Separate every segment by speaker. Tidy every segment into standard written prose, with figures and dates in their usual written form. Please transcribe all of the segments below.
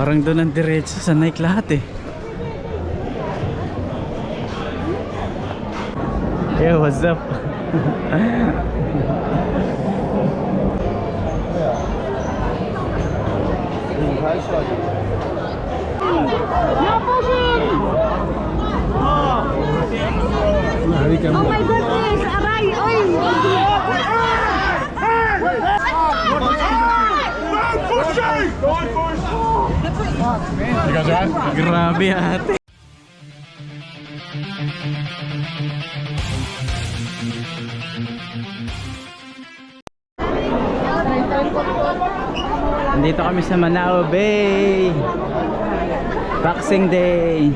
Speaker 1: Parang doon ang diretso sa Nike lahat eh. Yeah, what's up?
Speaker 2: Oh my goodness! Aray! Oy!
Speaker 1: Grabe ate. Nandito kami sa Manao Bay. Boxing Day.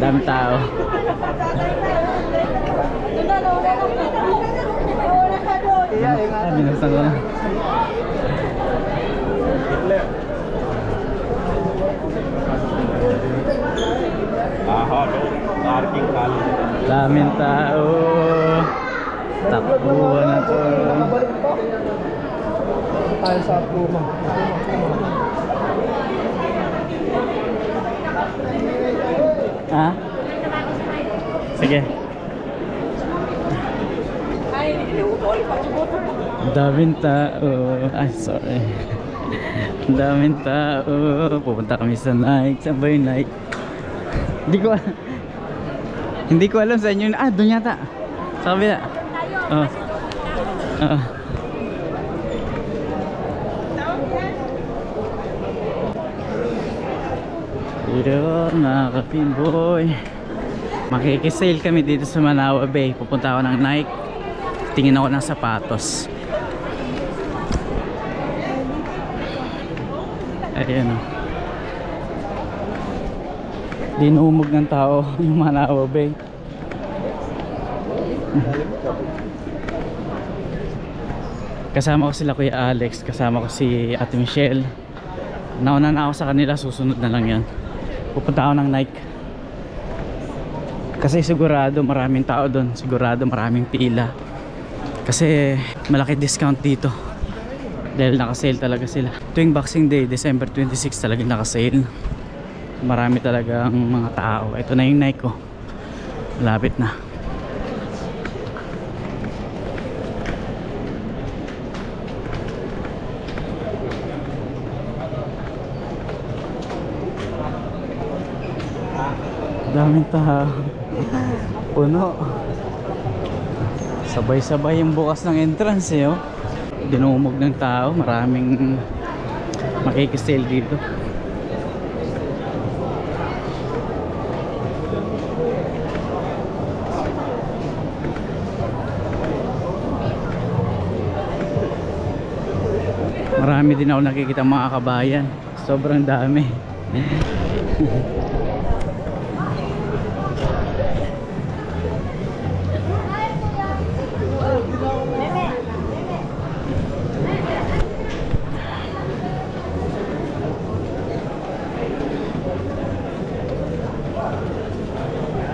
Speaker 1: Dami tao. Binuksan ko na. Daming tao. Takbuhan na to.
Speaker 3: Tayo sa Puma.
Speaker 1: Ha? Sige. Daming tao. Ay, sorry. Daming tao. Pupunta kami sa Nike. Saan ba yung Nike? Hindi ko alam sa inyo. Ah, doon yata. Sa kabila. Oh. Yun, mga ka-pinboy. Makikisale kami dito sa Manao Bay. Pupunta ako ng Nike. Tingin ako ng sapatos. Ayan o. Dinumog ng tao yung Manao Bay. Kasama ko sila Kuya Alex. Kasama ko si Ate Michelle. Nauna na ako sa kanila. Susunod na lang yan. Pupunta ako ng Nike. Kasi sigurado maraming tao doon. Sigurado maraming pila. Kasi malaki discount dito. Dahil nakasale talaga sila. Tuwing Boxing Day, December 26 talaga nakasale. Marami talagang mga tao. Ito na yung Nike ko. Malapit na. Daming tao. Puno. Sabay-sabay yung bukas ng entrance eh, oh. Dinumog ng tao. Maraming makikisale dito. Marami din ako nakikita mga kabayan. Sobrang dami.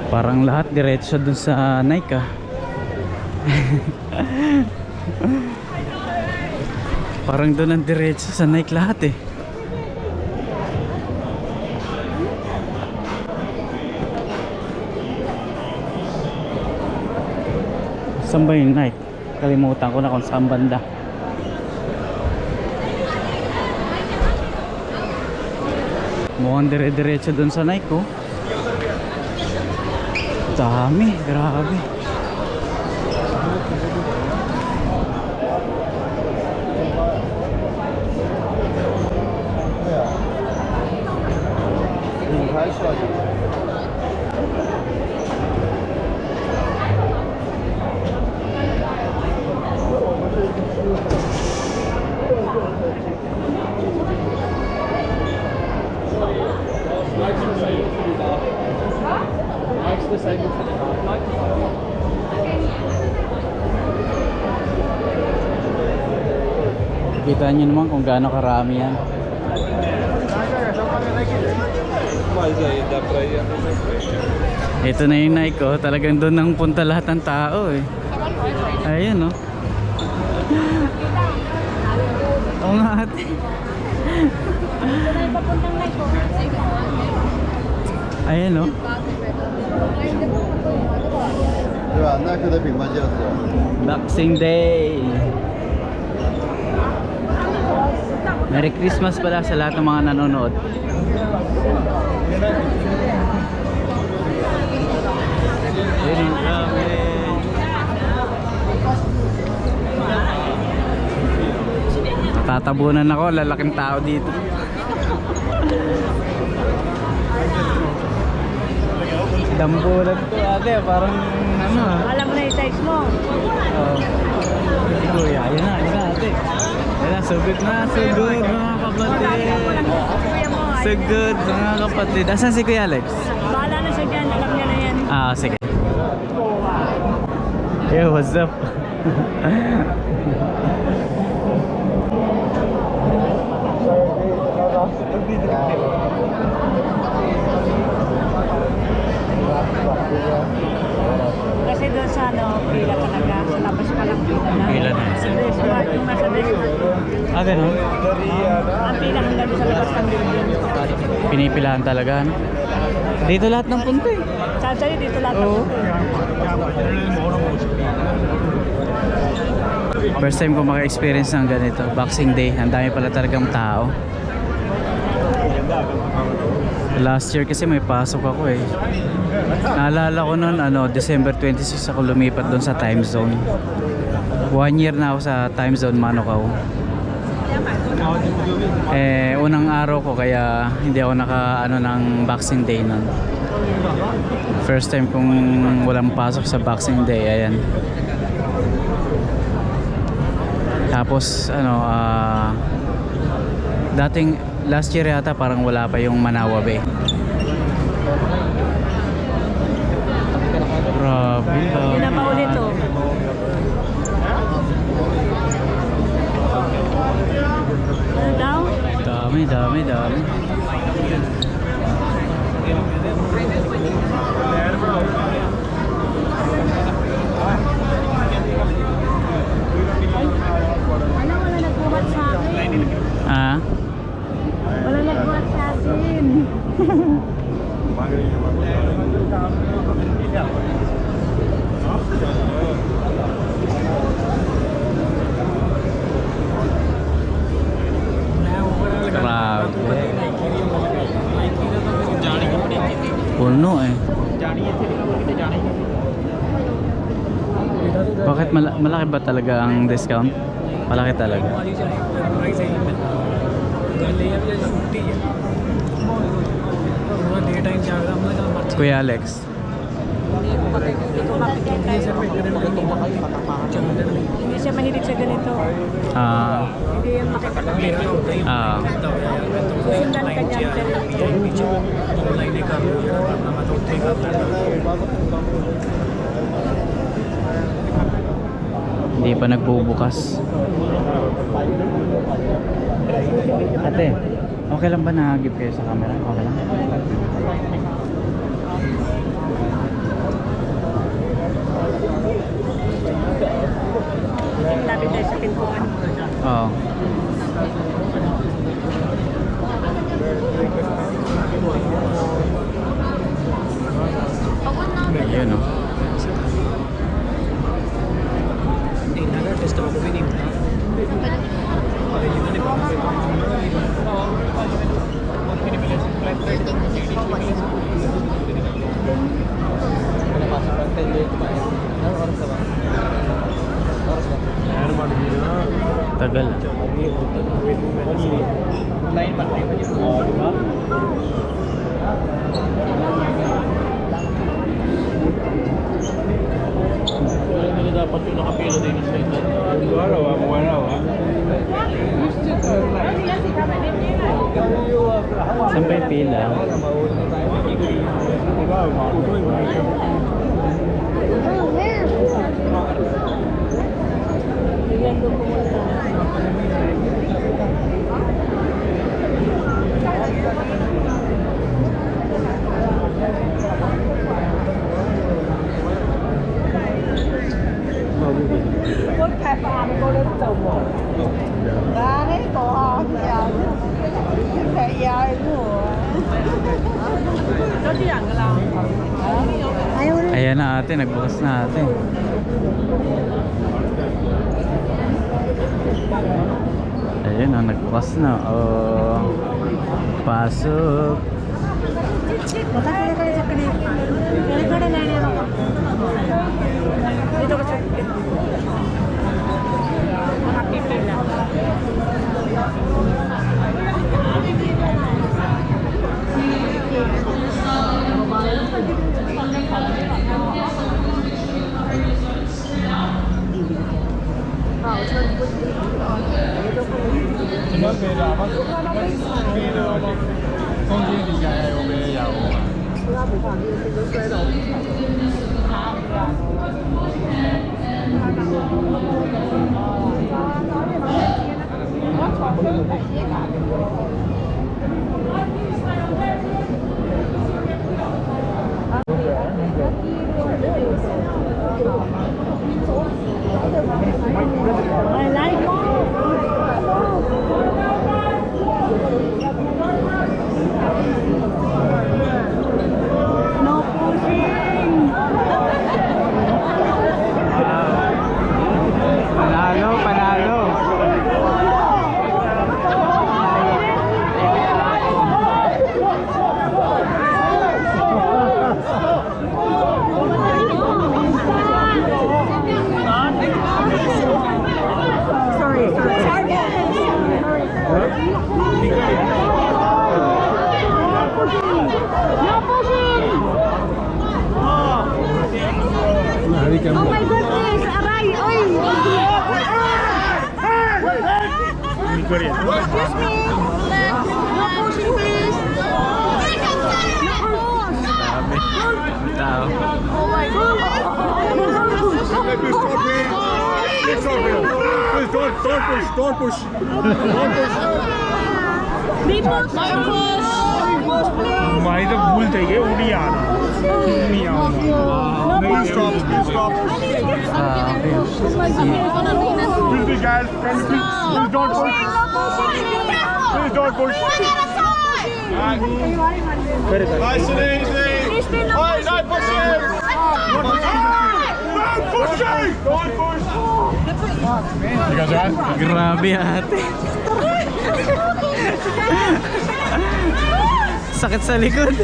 Speaker 1: Parang lahat diretso dun sa Nike ah. Parang dun ang diretso sa Nike lahat eh. Saan ba yung Nike? Kalimutan ko na kung saan banda. Mukhang dire-diretso dun sa Nike oh. Dami, grabe. Kita nyo naman kung gaano karami yan. Ito na yung Nike oh. Talagang doon nang punta lahat ng tao eh. Ayun oh. Oo nga ate.
Speaker 2: na yung papuntang Lego.
Speaker 1: Ayan no.
Speaker 3: 对吧？耐克的品牌就是
Speaker 1: Boxing Day. Merry Christmas pala sa lahat ng mga nanonood. Tatabunan ako, lalaking tao dito. Dambulan to ate, parang ano ah.
Speaker 2: Alam mo na yung size mo.
Speaker 1: Si Kuya, ayun na ate. Ayun na, sugod na, sugod mga kapatid.
Speaker 2: Kuya mo, ay.
Speaker 1: Sugod mga kapatid. Asan si Kuya Alex?
Speaker 2: Bahala na siya dyan. Alam niya na yan.
Speaker 1: Ah, sige. Yo, what's up?
Speaker 2: Kasi doon sa ano, pila talaga. Sa labas pa lang pila na.
Speaker 1: Pila na.
Speaker 2: Sa restaurant, yung nasa restaurant.
Speaker 1: Ah, ganun?
Speaker 2: Ang pila hanggang doon sa labas ng building.
Speaker 1: Pinipilahan talaga, no? Dito lahat ng punta eh.
Speaker 2: Sa'yo dito lahat ng
Speaker 1: Oo. First time ko maka-experience ng ganito, Boxing Day. Ang dami pala talagang tao. Last year kasi may pasok ako eh. Naalala ko noon, December 26 ako lumipat doon sa time zone. 1 year na ako sa time zone Manukau. Unang araw ko kaya hindi ako ng Boxing Day noon. First time kong walang pasok sa Boxing Day, ayan. Tapos dating last year yata parang wala pa yung Manawa Bay. Grabe.
Speaker 2: Yun na pa ulit oh. Ano daw?
Speaker 1: Dami.
Speaker 2: Ano, wala nagbuhat sa akin.
Speaker 1: Ah?
Speaker 2: Wala nagbuhat sa akin.
Speaker 1: Grabe. Puno eh. Bakit malaki ba talaga ang discount? Malaki talaga. Kuya Alex.
Speaker 2: Hindi siya mahilig sa ganito.
Speaker 1: Ah.
Speaker 2: Hindi yan makikita.
Speaker 1: Ah.
Speaker 2: Susundan ka dyan.
Speaker 1: Hindi pa nagbubukas. Ate, okay lang ba nahagip kayo sa camera? Okay lang?
Speaker 2: Lapit tayo sa pintuan.
Speaker 1: Oo. Ayun o. Tagal.
Speaker 4: Dapat yung nakapila din sa ito. Wala.
Speaker 1: Saan pa yung pila?
Speaker 2: Bigyan doon pumunta. Quốc khai phàm cô đến chồng một. Ba đấy có không?
Speaker 1: Ayan na ate, nagbukas na ate. Ayan na, nagbukas na. Oh, pasok.
Speaker 2: I like no pushing.
Speaker 1: Panalo, panalo.
Speaker 2: Oh my goodness, aray, oy! Excuse me. No pushing, please.
Speaker 1: Tao.
Speaker 2: Oh my God.
Speaker 3: Don't push.
Speaker 2: Be push. Push, please.
Speaker 4: भाई तो भूल जाइए उड़ी आना नहीं आऊंगा
Speaker 3: Please stop. Please stop.
Speaker 4: Please guys please don't push please don't push
Speaker 3: Nice and easy. Hey, no pushing.
Speaker 4: don't push you guys alright?
Speaker 1: Grabe ate. Sakit sa likod.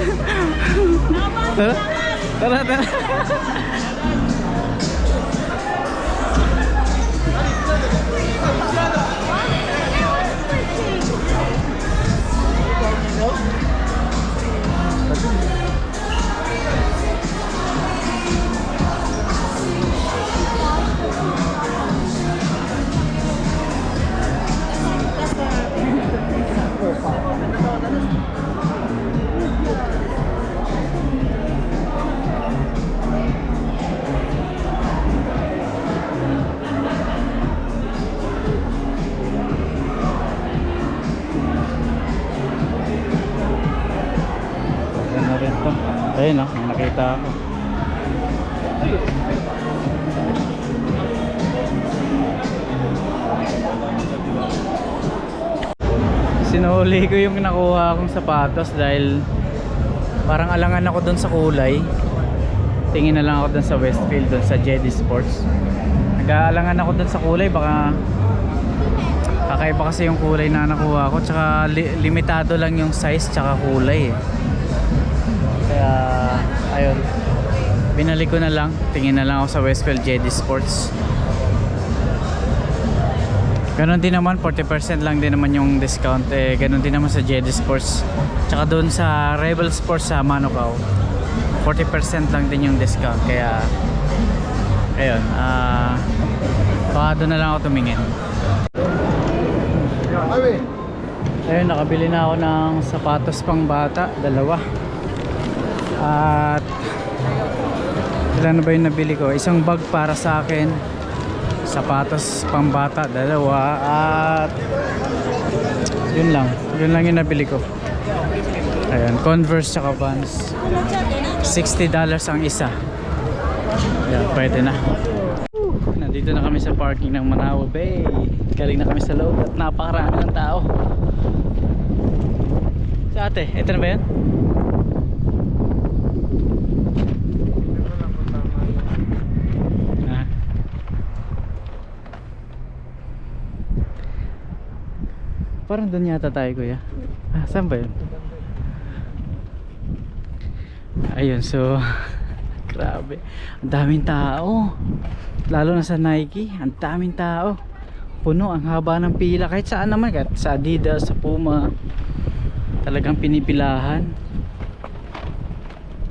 Speaker 1: Tara, tara, tara. Ayun o, nakita ako. Sinuli ko yung nakuha akong sapatos dahil parang alangan ako dun sa kulay. Tingin na lang ako dun sa Westfield, dun sa JD Sports. Nag-aalangan ako dun sa kulay, baka kakaiba kasi yung kulay na nakuha ko. Tsaka limitado lang yung size tsaka kulay eh. Kaya ayun, binalik ko na lang. Tingin na lang ako sa Westfield JD Sports. Ganon din naman, 40% lang din naman yung discount eh. Ganon din naman sa JD Sports. Tsaka doon sa Rebel Sports sa Manukau, 40% lang din yung discount. Kaya ayun, baka doon na lang ako tumingin. Ayun, nakabili na ako ng sapatos pang bata, dalawa. At ilan na ba yung nabili ko? Isang bag para sa akin, sapatos pang bata, dalawa. At yun lang yung nabili ko. Ayan, Converse tsaka Vans, $60 ang isa. Ayan, pwede na. Nandito na kami sa parking ng Manao Bay. Galing na kami sa loob at napakarami ng tao. Si ate, ito na ba yan? Parang doon yata tayo kuya. Ah, saan ba yun? Ayun, so grabe, ang daming tao. Lalo na sa Nike, ang daming tao. Puno, ang haba ng pila. Kahit saan naman, kahit sa Adidas, sa Puma, talagang pinipilahan.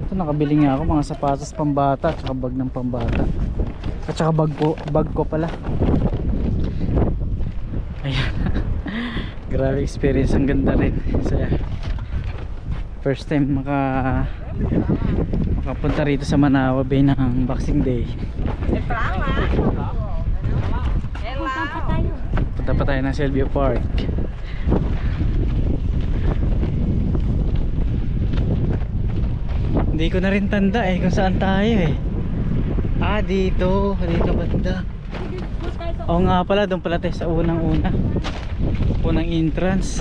Speaker 1: Ito, nakabili nga ako mga sapatos pambata, tsaka bag ng pambata, at tsaka bag ko pala. Ayan. Grabe experience, ang ganda rin. Saya. First time makapunta rito sa Manawa Bay ng Boxing Day. Punta pa tayo ng Silvio Park. Hindi ko na rin tanda kung saan tayo Ah, dito banda. Oo nga pala, doon pala tayo sa unang entrance.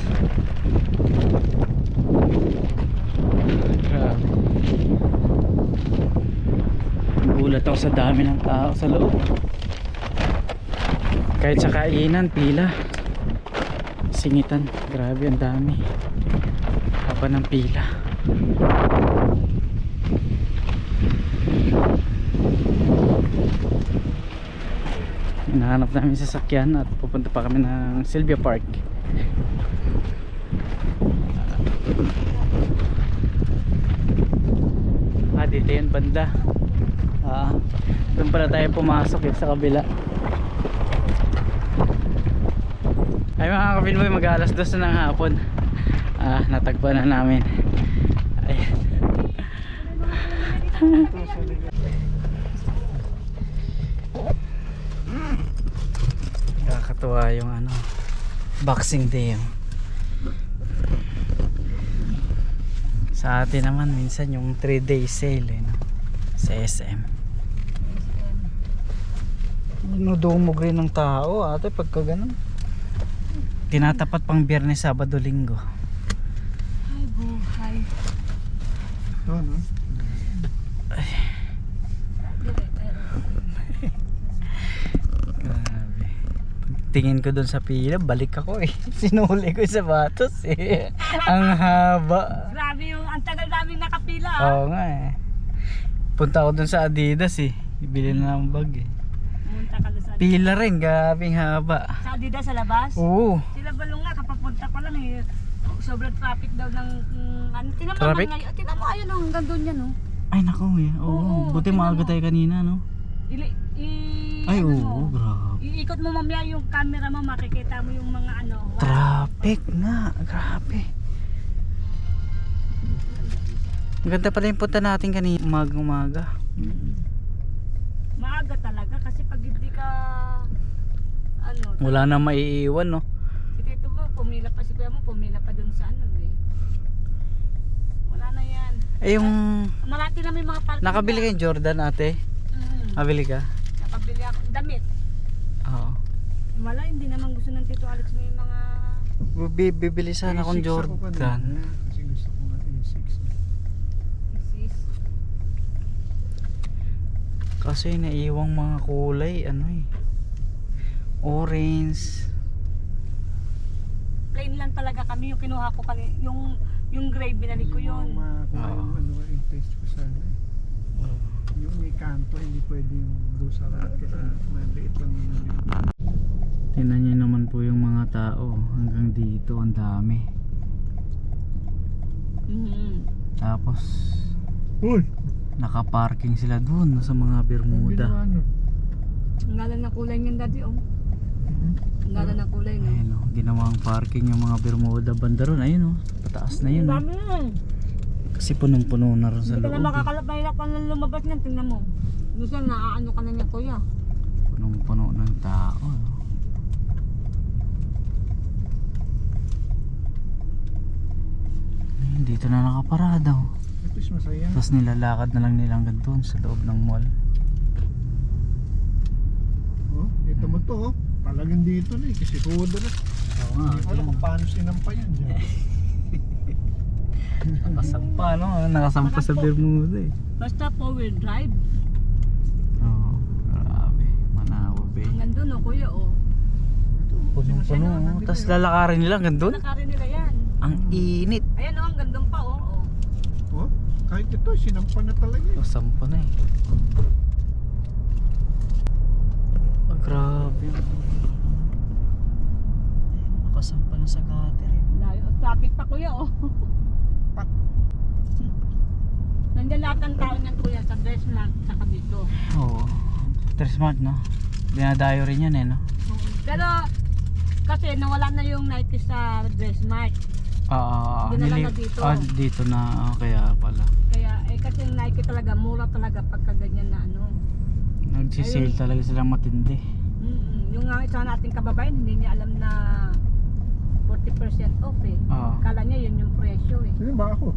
Speaker 1: Grabe. Gulat ako sa dami ng tao sa loob. Kahit sa kainan, pila. Singitan, grabe, ang dami. Haba ng pila. Hinahanap namin sasakyan at pupunta pa kami ng Silvia Park. Dito yun banda. Doon pala tayo pumasok sa kabila. Ay mga kapinboy, mag-alas 2 na ng hapon. Natagpuan na namin. Ayan. Nakakatuwa yung Boxing Day. Sa atin naman minsan yung 3-day sale no? Sa SM. Dumog rin ng tao ate pagka ganun. Tinatapat pang Biyernes, Sabado, Linggo.
Speaker 2: Ay, buhay.
Speaker 3: No.
Speaker 1: Grabe. Tingin ko dun sa pila, balik ako Sinuli ko yung sapatos Ang haba.
Speaker 2: Grabe yung, ang tagal namin nakapila.
Speaker 1: Oo nga Punta ako dun sa Adidas Ibili na ng bag
Speaker 2: Pumunta ka doon sa
Speaker 1: Pila rin, gabing haba.
Speaker 2: Sa Adidas sa labas?
Speaker 1: Oo.
Speaker 2: Sila balong nga, kapapunta pa lang sobrang traffic daw ng tinan mo
Speaker 1: Traffic?
Speaker 2: Tinan mo, ayun hanggang doon yan
Speaker 1: Ay naku
Speaker 2: Oo,
Speaker 1: buti
Speaker 2: tingnan
Speaker 1: maaga
Speaker 2: mo.
Speaker 1: tayo kanina no. Ay
Speaker 2: ano
Speaker 1: oo,
Speaker 2: mo,
Speaker 1: grabe.
Speaker 2: iikot mo mamaya yung camera mo, makikita mo yung mga wow.
Speaker 1: Traffic nga, grabe. Ang ganda pala yung punta natin kanina, umaga.
Speaker 2: Maaga talaga kasi pag hindi ka
Speaker 1: Wala na maiiwan no.
Speaker 2: si Tito mo, pumila pa si kuya mo, pumila pa dun sa wala na yan.
Speaker 1: Yung
Speaker 2: Marati na may mga parking.
Speaker 1: nakabili kayong Jordan ate? Nabili ka?
Speaker 2: Nakabili ako damit.
Speaker 1: Oo.
Speaker 2: Wala, hindi naman gusto ng Tito Alex mo yung mga
Speaker 1: Bibili sana akong Jordan.
Speaker 3: Kasi gusto ko nga yung 6
Speaker 2: sis.
Speaker 1: Kasi naiiwang mga kulay orange.
Speaker 2: Plain lang talaga kami yung kinuha ko kanina, yung gray binalik ko yun.
Speaker 3: Yung taste ko sana yung may kanto, hindi pwede yung busarat kasi maliit lang yun.
Speaker 1: Tingnan nyo naman po yung mga tao hanggang dito, ang dami. Tapos
Speaker 3: Uy!
Speaker 1: nakaparking sila dun sa mga Bermuda.
Speaker 2: Ang gala na kulay niyan daddy Ang gala na kulay no.
Speaker 1: Ayun ginawang parking yung mga Bermuda banda ron. Ayun pataas na yun
Speaker 2: Dami yan.
Speaker 1: Kasi punong-puno na ron sa
Speaker 2: Hindi ka na
Speaker 1: loob
Speaker 2: makakalap, mahirap ka na lumabas niyan, tingnan mo. Gusto na ano ka na niya kuya.
Speaker 1: Punong-puno ng tao Dito na nakaparada
Speaker 3: Ito is masaya.
Speaker 1: Tapos nilalakad na lang nila hanggang doon sa loob ng mall.
Speaker 3: Dito mo to talagang dito na kasi kudo na.
Speaker 1: Oo nga.
Speaker 3: Hindi ko alam kung paano sinampa yan dyan.
Speaker 1: Nakasampa nakasampa sa Bermuda
Speaker 2: Basta 4-wheel drive.
Speaker 1: Oo, grabe. Manawa Bay.
Speaker 2: Hanggang doon kuya
Speaker 3: Ito
Speaker 1: Punong-puno. Tapos lalakarin nila hanggang doon.
Speaker 2: Nakarin nila yan.
Speaker 1: Ang init.
Speaker 2: Ayan o, ang gandang pa o.
Speaker 3: Oh, kahit ito, sinampan na talaga eh.
Speaker 1: O, 10 na eh. Oh, grabe. Nakasampa na sa gutter eh.
Speaker 2: Layo, traffic pa kuya o.
Speaker 3: Pat.
Speaker 2: Nandiyan lahat ng tao niyan kuya sa Dressmark saka dito.
Speaker 1: Oo. 3 month no? Dinadayo rin yan eh no?
Speaker 2: Pero kasi nawala na yung Nike sa Dressmark. Dinala na dito.
Speaker 1: Dito na. Kaya pala.
Speaker 2: Kaya kasi yung Nike talaga mura talaga pagka ganyan na ano.
Speaker 1: Nagsisale talaga silang matindi.
Speaker 2: Yung isa nating kababayan hindi niya alam na 40% off eh.
Speaker 1: Oo.
Speaker 2: Kala niya yun yung presyo eh.
Speaker 3: Sige ba ako?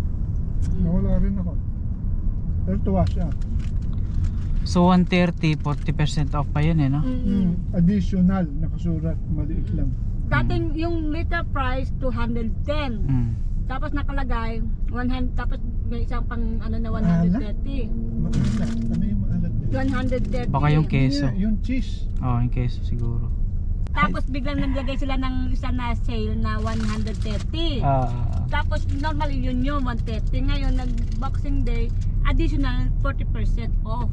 Speaker 3: Nawala rin ako. Pero tuwa siya.
Speaker 1: So 130, 40% off pa yun eh no?
Speaker 3: Additional, nakasurat, maliit lang.
Speaker 2: Dating yung liter price 210. Tapos nakalagay 100, tapos may isang pang ano na 130.
Speaker 3: Maalat. Ano yung maalat din?
Speaker 2: 130.
Speaker 1: Baka yung keso.
Speaker 3: Yung cheese.
Speaker 1: Oo, yung keso siguro.
Speaker 2: Tapos biglang naglagay sila ng isa na sale na 130. Tapos normally yun yung 130. Ngayon nag Boxing Day, additional 40% off.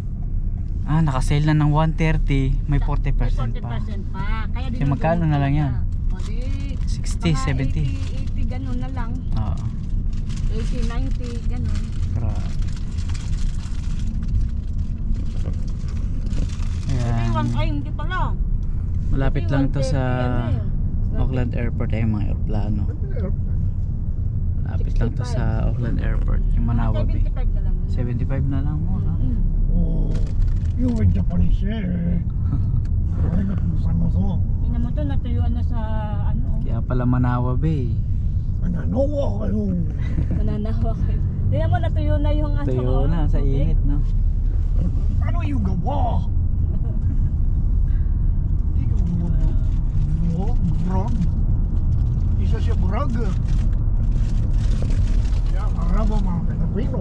Speaker 1: Nakasale na ng 130, may 40%
Speaker 2: May 40%
Speaker 1: pa.
Speaker 2: pa. Kaya
Speaker 1: Kasi magkano na lang yan?
Speaker 2: O di
Speaker 1: 60,
Speaker 2: mga
Speaker 1: 70.
Speaker 2: 80 ganun na lang.
Speaker 1: Oo.
Speaker 2: 80, 90 ganun.
Speaker 1: Grabe. Ayan.
Speaker 2: Ay hindi pala.
Speaker 1: Malapit lang to sa
Speaker 2: Ano
Speaker 1: Auckland Airport ay mga aeroplano. Malapit lang to sa Auckland Airport, yung Manawa Bay.
Speaker 2: 75 na lang.
Speaker 1: 75 na lang mo.
Speaker 3: Oh, you were Japanese eh. Ay, natusan mo to.
Speaker 2: Tingnan mo to, natuyuan na sa ano.
Speaker 1: Kaya pala Manawa Bay.
Speaker 3: Mananawa kayo.
Speaker 2: Nananawa kayo. Tingnan mo, natuyo na yung ano.
Speaker 1: Tuyo na sa
Speaker 2: tubig.
Speaker 1: init no.
Speaker 3: Ano yung gawa? Hindi ka gawa. Brog. Isa siya brog. Kaya marama mga Pilipino.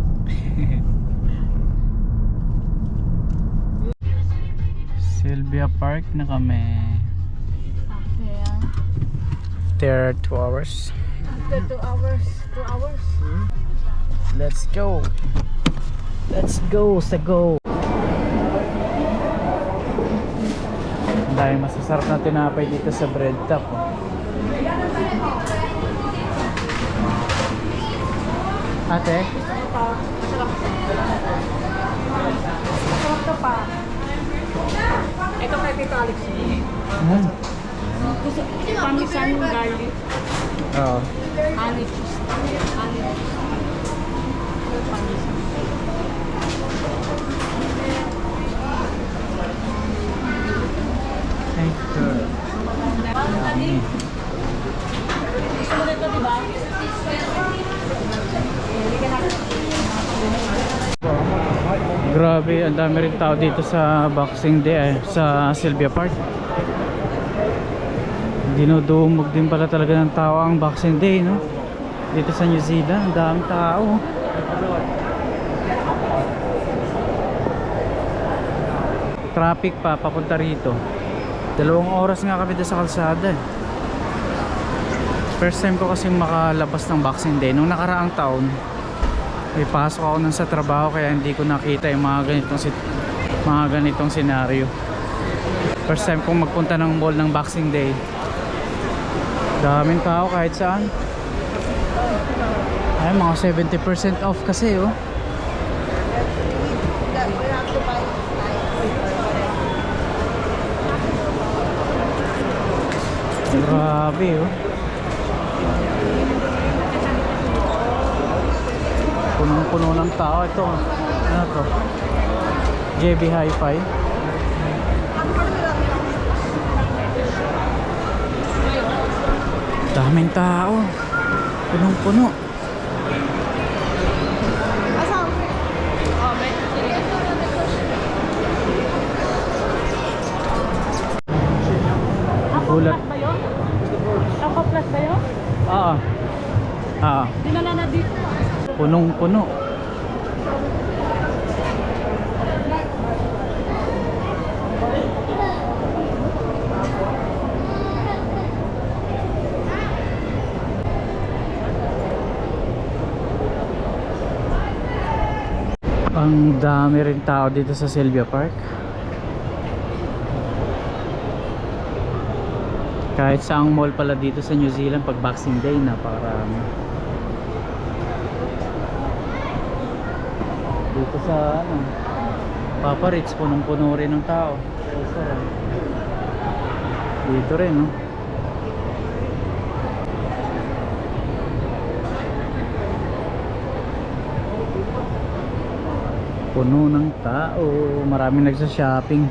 Speaker 1: Sylvia Park na kami.
Speaker 2: After
Speaker 1: There 2 hours.
Speaker 2: 2 hours. 2 hours.
Speaker 1: Let's go. Let's go sa go. Dahil masasarap na tinapay dito sa bread top. Ate?
Speaker 2: Masarap to pa. Ito kay Tito Alex. Gusto pamisan garlic.
Speaker 1: Oo.
Speaker 2: Honey cheese. Honey cheese. Pamisan.
Speaker 1: Thank you.
Speaker 2: Gusto mo nito, di ba?
Speaker 1: Grabe, ang dami rin tao dito sa Boxing Day sa Sylvia Park. Dinudumog din pala talaga ng tao ang Boxing Day, no? Dito sa New Zealand, ang daming tao. Traffic pa papunta rito. 2 oras nga kami doon sa kalsada. First time ko kasi makalabas ng Boxing Day. Nung nakaraang taon, may pasok ako nun sa trabaho kaya hindi ko nakita yung mga ganitong senaryo. First time kong magpunta ng mall ng Boxing Day. Daming tao kahit saan. Ay, mga 70% off kasi oh. Grabe oh. Punong-puno ng tao. Ito, ano to? JB Hi-Fi. Daming tao. Punong-puno. Gulat.
Speaker 2: Plus ba yun? Ako plus ba yun? Dinala na dito.
Speaker 1: Punong-puno. Ang dami rin tao dito sa Sylvia Park. Kahit saang mall pala dito sa New Zealand pag Boxing Day, napakarami. Dito sa ano, Papa Ritz, punong-puno rin ng tao. Dito rin, no? Puno ng tao, maraming nagsa-shopping.